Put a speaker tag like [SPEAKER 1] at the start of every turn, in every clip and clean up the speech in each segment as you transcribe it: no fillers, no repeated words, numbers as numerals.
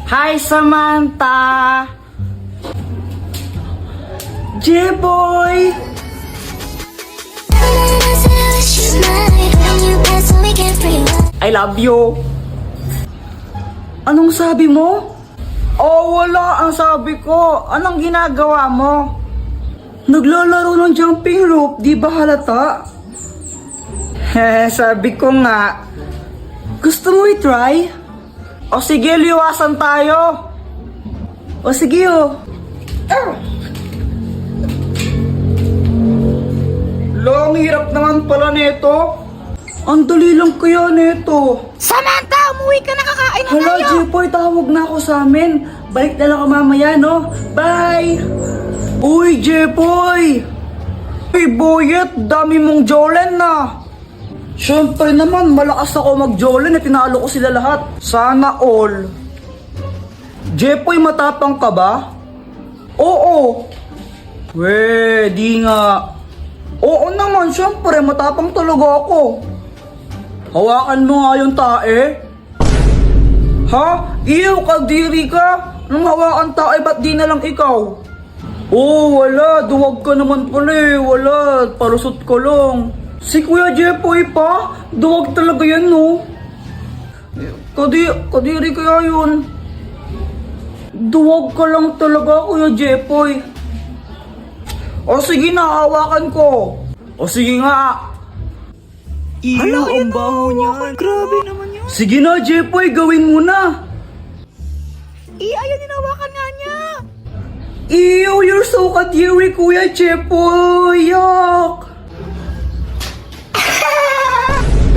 [SPEAKER 1] Hi, Samantha! J-Boy! I love you! Anong sabi mo? Oh, wala ang sabi ko. Anong ginagawa mo? Naglalaro ng jumping rope, di ba halata? Sabi ko nga. Gusto mo i-try? O sige, liwasan tayo. O sige, oh. Long hirap naman pala nito. Ang dali lang kaya nito.
[SPEAKER 2] Samantha, umuwi ka na, kakain na
[SPEAKER 1] Hala,
[SPEAKER 2] tayo.
[SPEAKER 1] J-Boy, tawag na ako sa amin. Balik na lang ako mamaya, no? Bye! Uy, J-Boy! Uy, Boyet, dami mong Jolen na. Siyempre naman, malakas ako mag-Jolen at tinalo ko sila lahat. Sana all. J-Boy, matapang ka ba? Oo. We, di nga. Oo naman, siyempre, matapang talaga ako. Hawakan mo nga yung tae. Ha? Iyo, kadiri ka. Nung hawakan tae, ba't di na lang ikaw? Oh, wala. Duwag ka naman pala eh. Wala. Palusot ko lang. Si Kuya Jepoy pa? Duwag talaga yan, no? Kadiri kaya yun. Duwag ka lang talaga, Kuya Jepoy. O sige na, hawakan ko. O sige nga.
[SPEAKER 2] Hala, ang baho niyan. Grabe naman yun.
[SPEAKER 1] Sige na, Jepoy, gawin mo na.
[SPEAKER 2] Ayaw ninawakan nga niya.
[SPEAKER 1] Ew, you're so kadiri, Kuya Jepoy. Yuck.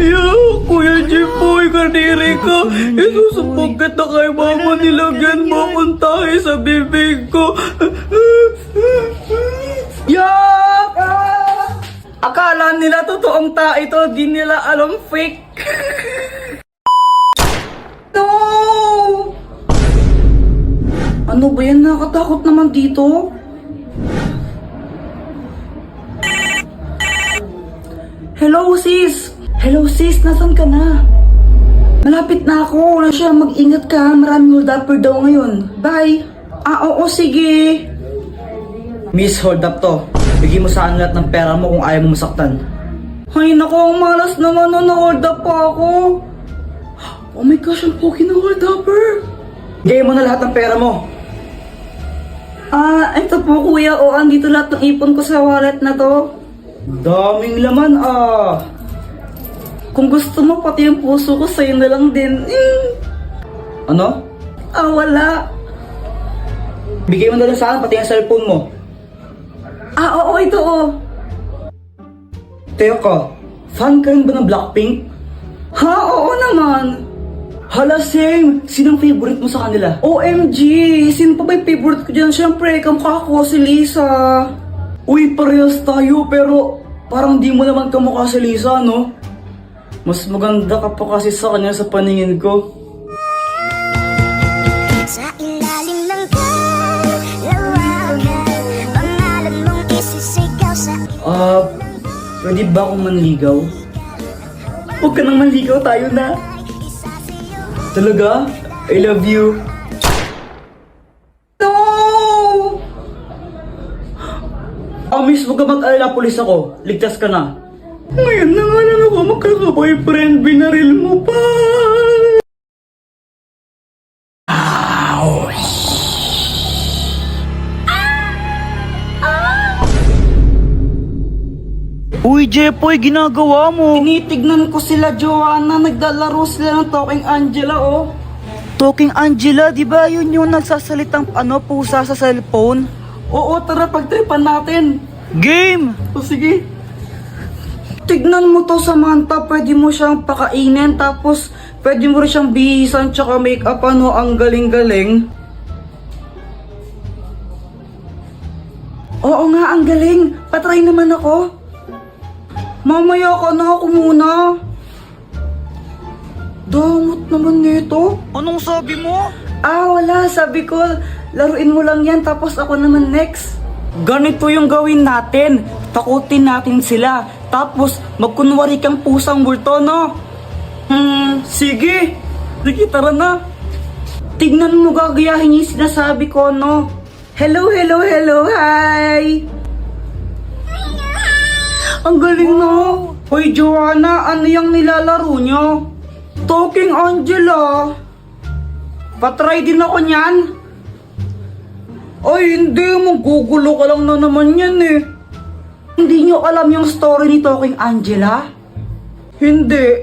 [SPEAKER 1] Yuck, Kuya Jepoy, kadiri ka. Isusupugkat na kay mama, nilagyan mo akong tayo sa bibig ko. Yuck! Akala nila totoong tayo ito, di nila alam fake. No! Ano ba yan? Nakatakot naman dito. Hello sis! Hello sis, nasan ka na? Malapit na ako. Na siya, mag-ingat ka. Maraming hold upper daw ngayon. Bye! Oo, sige. Miss, hold up to. Bigyan mo sa akin lahat ng pera mo kung ayaw mo masaktan. Ay nako, malas naman na hold up pa ako. Oh my gosh, ang pogi ng hold upper. Bigyan mo na lahat ng pera mo. Ito po kuya, o andito lahat ng ipon ko sa wallet na to. Daming laman Kung gusto mo, pati yung puso ko sa'yo na lang din. Ano? Wala. Bigyan mo na lang sa akin, pati yung cellphone mo. Oo, ito Teka, fan ka rin ba ng Blackpink? Ha, oo naman. Hala, same. Sinong favorite mo sa kanila? OMG! Sino pa ba yung favorite ko dyan? Siyempre, kamukha ko, si Lisa. Uy, parehas tayo, pero parang di mo naman kamukha si Lisa, no? Mas maganda ka pa kasi sa kanya sa paningin ko.
[SPEAKER 2] Sa ilalim ng kalawakan, pangalan mong isisigaw sa
[SPEAKER 1] Pwede ba akong manligaw? Huwag ka nang manligaw, tayo na. Talaga? I love you. No! Miss, huwag ka mag-alala, pulis ako. Ligtas ka na. Ngayon na nga lang ako magkaka-boyfriend, binaril mo pa. Uy, Jepoy, ginagawa mo? Tinitignan ko sila, Joanna. Naglalaro sila ng Talking Angela, oh. Talking Angela, di ba yun yung nagsasalitang pusa sa cellphone? Oo, tara, pagtripan natin. Game! O sige. Tignan mo to, Samantha. Pwede mo siyang pakainin, tapos pwede mo rin siyang bihisan, tsaka make-up, ang galing-galing. Oo nga, ang galing. Patry naman ako. Mamaya ka na, ako muna. Damot naman nito. Anong sabi mo? Wala. Sabi ko, laruin mo lang yan, tapos ako naman next. Ganito yung gawin natin. Takutin natin sila. Tapos, magkunwari kang pusang multo, no? Sige. Sige, tara na. Tignan mo, gagayahin yung sinasabi ko, no? Hello, hello, hello, hi! Ang galing, no? Hoy, Joanna, ano yung nilalaro nyo? Talking Angela. Patry din ako niyan. Ay, hindi. Magugulo ka lang na naman yan, eh. Hindi nyo alam yung story ni Talking Angela? Hindi.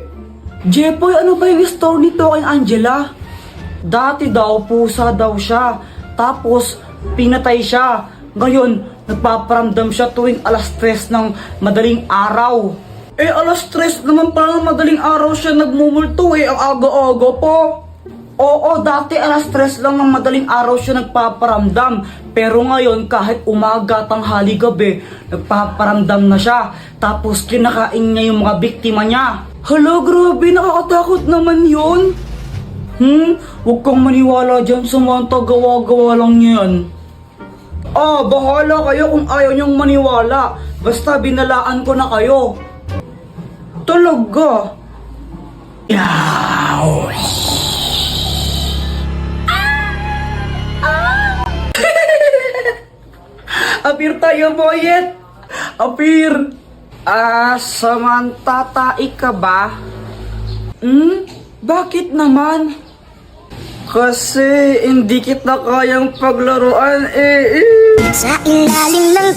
[SPEAKER 1] Jepoy, ano ba yung story ni Talking Angela? Dati daw, pusa daw siya. Tapos, pinatay siya. Ngayon, nagpaparamdam siya tuwing alas 3 ng madaling araw. Eh, alas 3 naman pala ng madaling araw siya nagmumulto eh. Ang aga-aga po. Oo, dati alas 3 lang ng madaling araw siya nagpaparamdam. Pero ngayon, kahit umaga, tanghali, gabi, nagpaparamdam na siya. Tapos kinakain niya yung mga biktima niya. Hala, grabe, nakakatakot naman yun. Huwag kang maniwala dyan sa mga gawa-gawa lang yan. Ah, bahala kayo kung ayaw niyong maniwala. Basta binalaan ko na kayo. Talaga? Yaw! Apir tayo, boyet! Apir! Samantha, tae ka ba? Bakit naman? Kasi hindi kita kayang paglaruan
[SPEAKER 3] Sa ilalim ng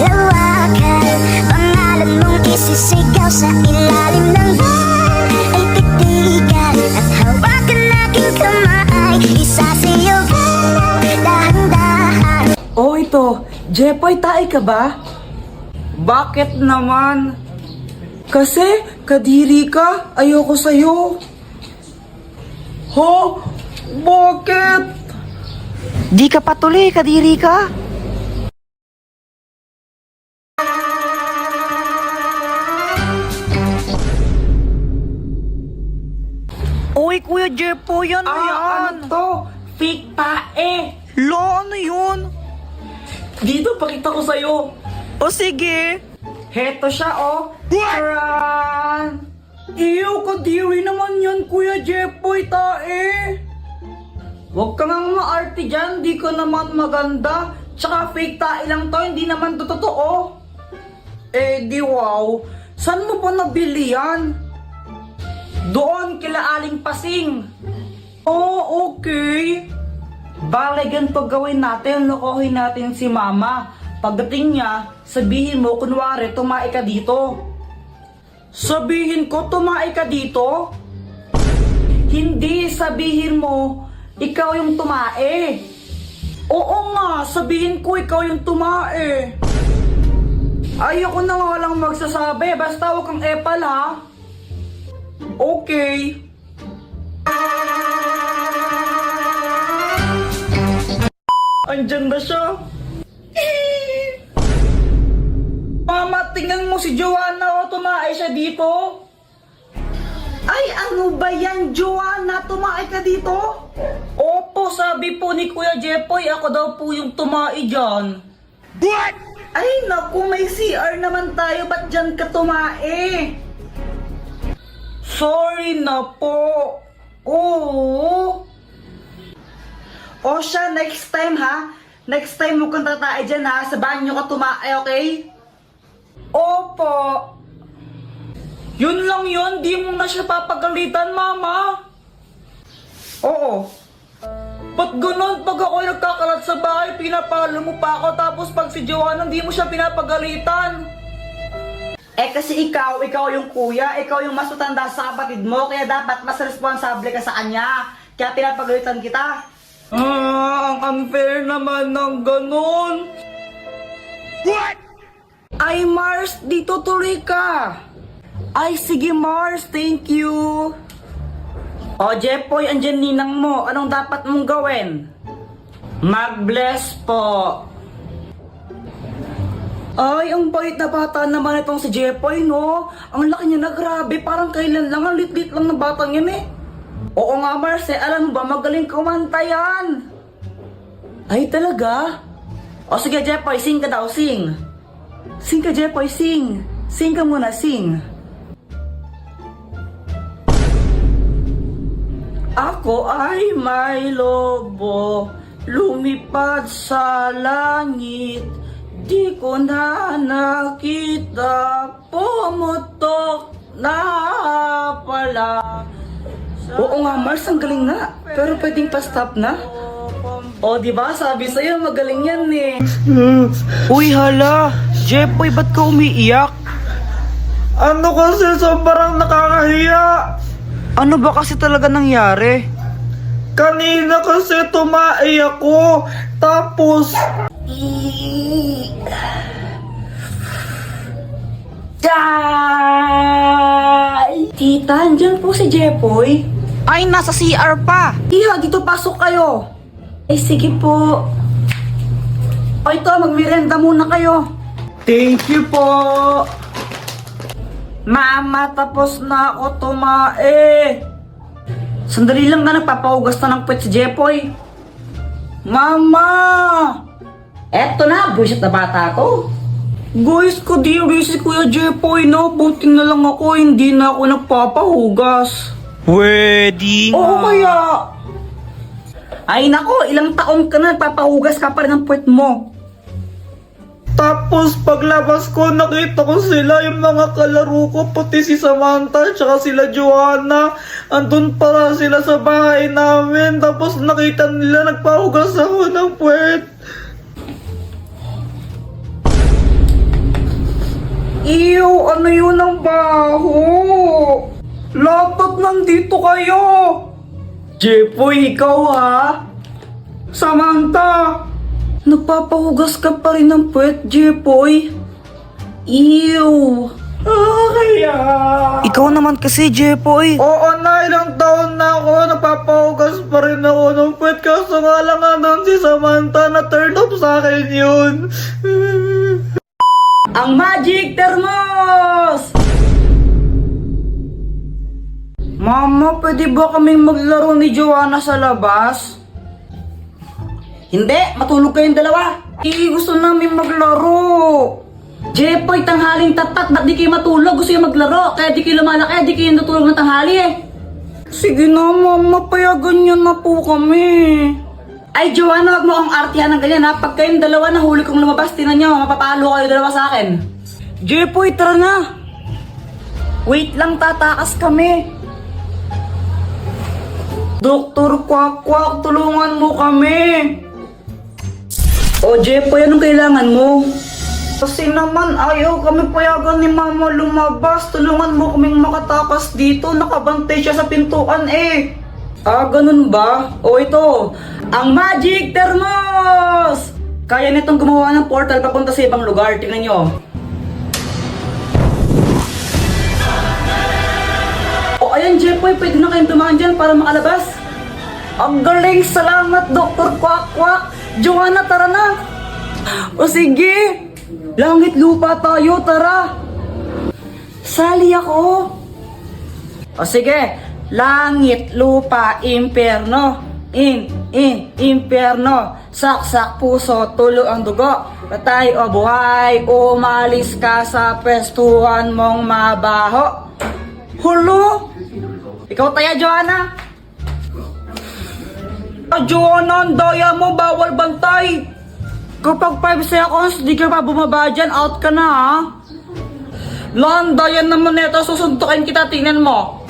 [SPEAKER 3] kalawakan, pangalan mong isisigaw. Sa ilalim ng buwan ay titigan at hawakan aking kamay. Isasayaw ka dahan-dahan.
[SPEAKER 1] Oh, ito. Jepoy, tae ka ba? Bakit naman? Kasi, kadiri ka. Ayoko sa'yo. Ho? Bakit?
[SPEAKER 2] Di ka patuloy, kadiri ka. Uy, Kuya Jepoy, yan
[SPEAKER 1] Ano to? Fake tae.
[SPEAKER 2] Lo, ano yun?
[SPEAKER 1] Dito, pakita ko sa'yo.
[SPEAKER 2] O sige.
[SPEAKER 1] Heto siya, oh. Taran! Iyo, kadiri naman yan, Kuya Jepoy, tae. Huwag ka nga maarte dyan, di ko naman maganda. Tsaka fake tae lang to, hindi naman to totoo. Eh, di wow. Saan mo pa nabili yan? Doon, kila Aling Pasing. Oh, okay. Bale, ganito gawin natin, lokohin natin si Mama. Pagdating niya, sabihin mo, kunwari, tumae ka dito. Sabihin ko, tumae ka dito? Hindi, sabihin mo, ikaw yung tumae. Oo nga, sabihin ko, ikaw yung tumae. Ayoko na nga lang magsasabi, basta huwag kang epal ha. Okay. Andyan na siya. Mama, tingnan mo si Joanna, o tumae siya dito. Ay, ano ba yan, Joanna? Tumae ka dito? Opo, sabi po ni Kuya Jepoy, ako daw po yung tumae dyan. What? Ay, naku, may CR naman tayo, ba't dyan ka tumae? Sorry na po. Oo. O siya, next time ha. Next time mo kang tatae dyan ha. Sa banyo ka tumae, okay? Opo. Yun lang yun, di mo na siya papagalitan, Mama. Oo. Ba't ganun? Pag ako nagkakalat sa bahay, pinapalo mo pa ako, tapos pag si Joanna, di mo siya pinapagalitan. Eh kasi ikaw yung kuya, ikaw yung mas matanda sa kapatid mo, kaya dapat mas responsable ka sa kanya. Kaya pinapagalitan kita. Ang unfair naman ng ganun. What? Ay, Mars, dito tuloy ka. Ay, sige Mars, thank you. O, Jepoy, andyan ninang mo. Anong dapat mong gawin? Mag-bless po. Ay, ang bait na bata naman itong si Jepoy, no? Ang laki niya na, grabe. Parang kailan lang, ang lit-lit lang ng batang yan eh. Oo nga, Mars, alam mo ba, magaling kumanta yan. Ay, talaga? O sige, Jepoy, sing ka daw, sing. Sing ka, Jepoy, sing. Sing ka muna, sing. Ako ay may lobo, lumipad sa langit. Di ko na nakita, pumutok na pala. Oo nga, Mars, ang galing na. Pero pwedeng pa-stop na? O, di ba? Sabi sa'yo, magaling yan eh.
[SPEAKER 2] Uy, hala! Jepoy, ba't ka umiiyak?
[SPEAKER 1] Ano kasi sobrang nakakahiya?
[SPEAKER 2] Ano ba kasi talaga nangyari?
[SPEAKER 1] Kanina kasi tumae ako, tapos... Tita, andyan po si Jepoy.
[SPEAKER 2] Ay, nasa CR pa!
[SPEAKER 1] Iha, dito pasok kayo. Sige po. O ito, magmirenda muna kayo. Thank you po. Mama, tapos na ako tumae. Sandali lang na, nagpapahugas na ng puwet si Jepoy. Mama! Eto na, buwisit na bata to. Guys, kadiri si Kuya Jepoy, no? Buti na lang ako, hindi na ako nagpapahugas.
[SPEAKER 2] Pwede nga.
[SPEAKER 1] Oo kaya. Ay nako, ilang taon ka na, nagpapahugas ka pa rin ng puwet mo. Tapos paglabas ko, nakita ko sila, yung mga kalaro ko, puti si Samantha, tsaka sila Joanna. Andun pala sila sa bahay namin, tapos nakita nila, nagpahugas ako ng puwet. Ew, ano yun ang baho? Lapat nandito kayo. Jepoy, ikaw ha? Samantha! Nagpapahugas ka pa rin ng puwet, Jepoy. Ew! Kaya...
[SPEAKER 2] Ikaw naman kasi, Jepoy.
[SPEAKER 1] Oo na, ilang taon na ako, nagpapahugas pa rin ako ng puwet. Kaso nga lang doon si Samantha, na turn off sa akin yun. Ang Magic Thermos! Mama, pwede ba kaming maglaro ni Joanna sa labas? Hindi, matulog kayong dalawa. Gusto namin maglaro. Jepoy, tanghaling tapat, ba't di kayo matulog? Gusto yung maglaro, kaya di kayo lumalaki, di kayo natulog ng tanghali eh. Sige na, Mama, payagan niyo na po kami. Ay, Joanna, wag mo akong artihan ng ganyan ha. Pag kayong dalawa nahuli kong lumabas, tinan nyo, mapapalo kayo dalawa sa akin. Jepoy, tara na. Wait lang, tatakas kami. Doktor Kwak-Kwak, tulungan mo kami. O Jepoy, anong kailangan mo? Kasi naman ayaw kami payagan ni Mama lumabas. Tulungan mo kaming makatakas dito. Nakabantay siya sa pintuan eh. Ah, ganun ba? O ito, ang Magic Thermos! Kaya nitong gumawa ng portal papunta sa ibang lugar. Tingnan nyo. O ayan Jepoy, pwede na kayong dumaan dyan para makalabas. Ang galing! Salamat, Dr. Kwak-Kwak! Joanna, tara na! O sige! Langit lupa tayo, tara! Sali ako! O sige! Langit, lupa, impyerno. Impyerno. Saksak puso, tulo ang dugo. Patay o buhay, umalis ka sa pwestuhan mong mabaho. Hulo! Ikaw taya, Joanna! Joanna, ang daya mo, bawal bantay. Kapag 5 seconds, di ka pa bumaba dyan, out ka na ha. Landayan naman nito, susuntukin kita, tingnan mo.